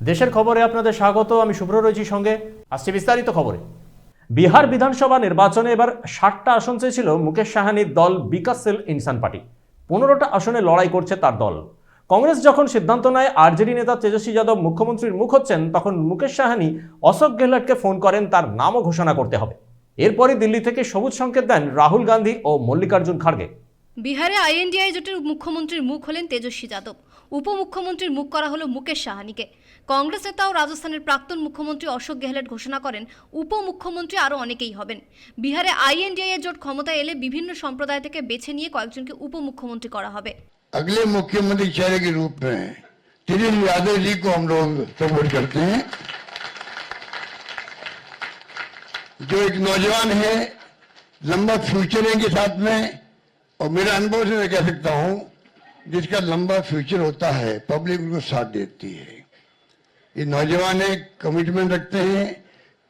দেশের খবরে আপনাদের স্বাগত। আমি শুভ্র রয়েছি সঙ্গে। আসছে বিস্তারিত খবরে। বিহার বিধানসভা নির্বাচনে এবার 60টা আসন চেয়েছিল মুকেশ সাহানির দল বিকাশশীল ইনসান পার্টি। 15টা আসনে লড়াই করছে তার দল। কংগ্রেস যখন সিদ্ধান্ত নেয় আরজেডি নেতা তেজস্বী যাদব মুখ্যমন্ত্রীর মুখ হচ্ছেন, তখন মুকেশ সাহানি অশোক গেহলটকে ফোন করেন তার নামও ঘোষণা করতে হবে। এরপরই দিল্লি থেকে সবুজ সংকেত দেন রাহুল গান্ধী ও মল্লিকার্জুন খাড়গে। বিহারে আইএনডিআই জোটের মুখ্যমন্ত্রীর মুখ হলেন তেজস্বী যাদব, উপমুখ্যমন্ত্রীর মুখ করা হলো মুকেশ সাহানিকে। কংগ্রেস নেতা ও রাজস্থানের প্রাক্তন মুখ্যমন্ত্রী অশোক গেহলট ঘোষণা করেন উপমুখ্যমন্ত্রী আরও অনেকেই হবেন। বিহারে আইএনডিআই জোট ক্ষমতায় এলে বিভিন্ন সম্প্রদায় থেকে বেছে নিয়ে কয়েকজনকে উপমুখ্যমন্ত্রী করা হবে। अगले मुख्यमंत्री चेहरे के रूप में तेजस्वी यादव जी को हम लोग सपोर्ट करते हैं, जो एक नौजवान है, लंबा फ्यूचर है के साथ में। और मेरा अनुभव से मैं कह सकता हूं, जिसका लंबा फ्यूचर होता है पब्लिक उनको साथ देती है। ये नौजवान है, कमिटमेंट रखते हैं।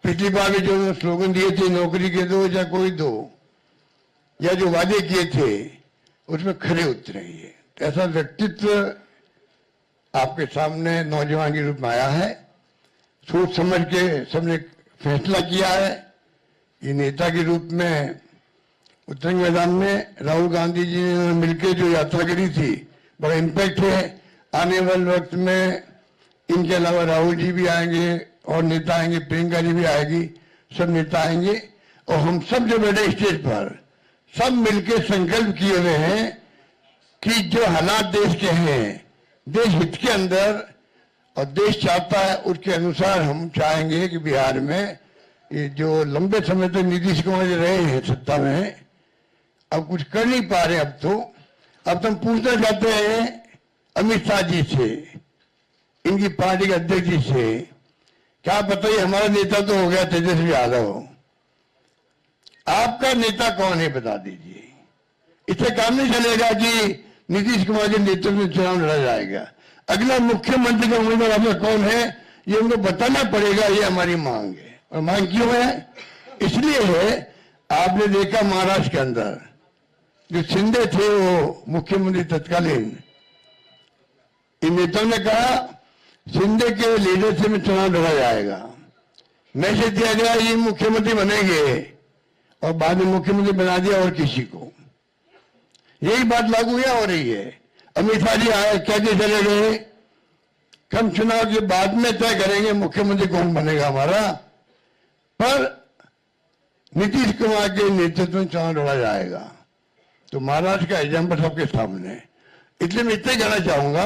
पिछली बार भी जो स्लोगन दिए थे, नौकरी के दो या कोई दो, या जो वादे किए थे उसमें खरे उतरे। ये ऐसा व्यक्तित्व आपके सामने नौजवान के रूप में आया है। सोच समझ के सबने फैसला किया है। ये नेता के रूप में उत्तरंग मैदान में राहुल गांधी जी ने मिलकर जो यात्रा करी थी, बड़ा इम्पैक्ट है। आने वाले वक्त में इनके अलावा राहुल जी भी आएंगे और नेता आएंगे, प्रियंका जी भी आएगी, सब नेता आएंगे। और हम सब जो बैठे स्टेज पर सब मिलकर संकल्प किए हुए हैं कि जो हालात देश के हैं, देश हित के अंदर और देश चाहता है उसके अनुसार हम चाहेंगे कि बिहार में ये जो लंबे समय तक नीतीश कुमार जी रहे हैं सत्ता में, अब कुछ कर नहीं पा रहे। अब तो हम पूछना चाहते हैं अमित शाह जी से, इनकी पार्टी के अध्यक्ष जी से, क्या बताइए, हमारा नेता तो हो गया तेजस्वी यादव, आपका नेता कौन है बता दीजिए। इससे काम नहीं चलेगा कि नीतीश कुमार के नेतृत्व में चुनाव लड़ा जाएगा। अगला मुख्यमंत्री का उम्मीदवार आपका कौन है, ये उनको बताना पड़ेगा। ये हमारी मांग है। और मांग क्यों है? इसलिए है, आपने देखा महाराष्ट्र के अंदर जो शिंदे थे, वो मुख्यमंत्री तत्कालीन, इन नेताओं ने कहा शिंदे के लीडरशिप में चुनाव लड़ा जाएगा। मैसेज दिया गया ये मुख्यमंत्री बनेंगे, और बाद में मुख्यमंत्री बना दिया और किसी को। यही बात लागू हो रही है। अमित शाह जी आए, कहते चले गए हम चुनाव के बाद में तय करेंगे मुख्यमंत्री कौन बनेगा हमारा, पर नीतीश कुमार के नेतृत्व में चुनाव लड़ा जाएगा। तो महाराष्ट्र का एग्जाम्पल सबके सामने। इसलिए मैं इतना कहना चाहूंगा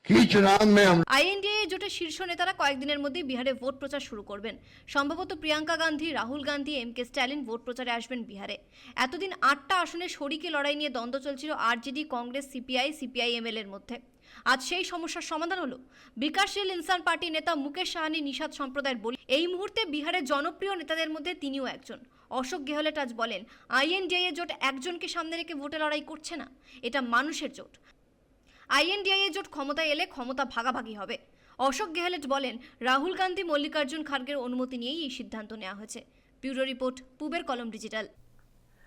कि चुनाव में हम আইএনডিআই জোটের শীর্ষ নেতারা কয়েকদিনের মধ্যেই বিহারে ভোট প্রচার শুরু করবেন। সম্ভবত Priyanka Gandhi, Rahul Gandhi, MK. Stalin vote প্রচারে আসবেন বিহারে। এতদিন 8টা আসনে শরিকি লড়াই নিয়ে দ্বন্দ্ব চলছিল আরজেডি, কংগ্রেস, সিপিআই, সিপিআইএমএল এর মধ্যে। আজ সেই সমস্যার সমাধান হলো। বিকাশশীল ইনসান পার্টি নেতা মুকেশ সাহানি নিষাদ সম্প্রদায়ের বলি। এই মুহূর্তে বিহারের জনপ্রিয় নেতাদের মধ্যে তিনিও একজন। অশোক গেহলট আজ বলেন, আইএনডিআই জোট একজনকে সামনে রেখে ভোটে লড়াই করছে না, এটা মানুষের জোট। আইএনডিআই জোট ক্ষমতায় এলে ক্ষমতা ভাগাভাগি হবে। অশোক গেহলট বলেন, রাহুল গান্ধী, মল্লিকার্জুন খাড়গের অনুমতি নিয়েই এই সিদ্ধান্ত নেওয়া হয়েছে। ব্যুরো রিপোর্ট, পূবের কলম ডিজিটাল।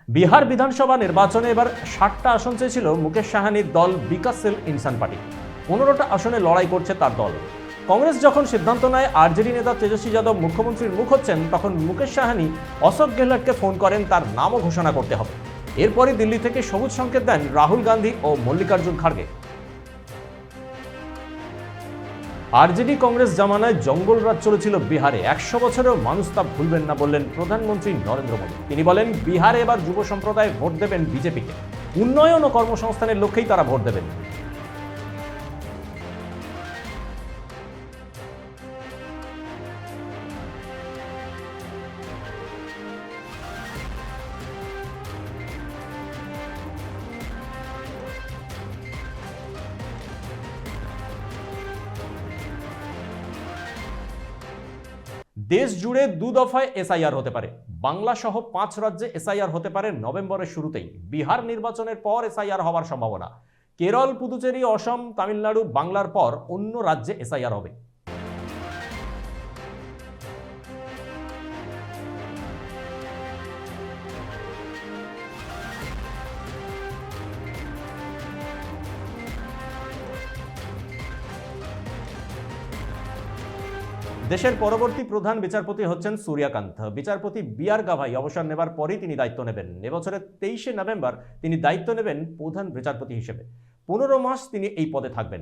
বিহার বিধানসভা নির্বাচনে এবার 60টা আসন চেয়েছিল মুকেশ সাহানির দল বিকাশশীল ইনসান পার্টি। 15টা আসনে লড়াই করছে তার দল। কংগ্রেস যখন সিদ্ধান্ত নেয় আরজেডি নেতা তেজস্বী যাদব মুখ্যমন্ত্রীর মুখ হচ্ছেন, তখন মুকেশ সাহানি অশোক গেহলটকে ফোন করেন তার নামও ঘোষণা করতে হবে। এরপরই দিল্লি থেকে সবুজ সংকেত দেন রাহুল গান্ধী ও মল্লিকার্জুন খাড়গে। আরজেডি কংগ্রেস জামানায় জঙ্গল রাজ চলেছিল বিহারে। 100 বছরেও মানুষ তা ভুলবেন না বললেন প্রধানমন্ত্রী নরেন্দ্র মোদী। তিনি বলেন, বিহারে এবার যুব সম্প্রদায় ভোট দেবেন বিজেপিকে। উন্নয়ন ও কর্মসংস্থানের লক্ষ্যেই তারা ভোট দেবেন। দেশ জুড়ে 2 দফায় এসআইআর হতে পারে। বাংলা সহ 5 রাজ্যে এসআইআর হতে পারে নভেম্বরের শুরুতেই। বিহার নির্বাচনের পর এসআইআর হওয়ার সম্ভাবনা। কেরল, পুদুচেরি, অসম, তামিলনাড়ু, বাংলার পর অন্য রাজ্যে এসআইআর হবে। দেশের পরবর্তী প্রধান বিচারপতি হচ্ছেন সূর্যকান্ত। বিচারপতি বি.আর. গাভাই অবসর নেবার পরই তিনি দায়িত্ব নেবেন। এবছরের 23শে নভেম্বর তিনি দায়িত্ব নেবেন প্রধান বিচারপতি হিসেবে। 15 মাস তিনি এই পদে থাকবেন।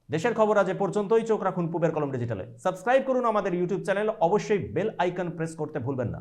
দেশের খবর আজ এ পর্যন্তই। চোখ রাখুন পূবের কলম ডিজিটালে। সাবস্ক্রাইব করুন আমাদের ইউটিউব চ্যানেল। অবশ্যই বেল আইকন প্রেস করতে ভুলবেন না।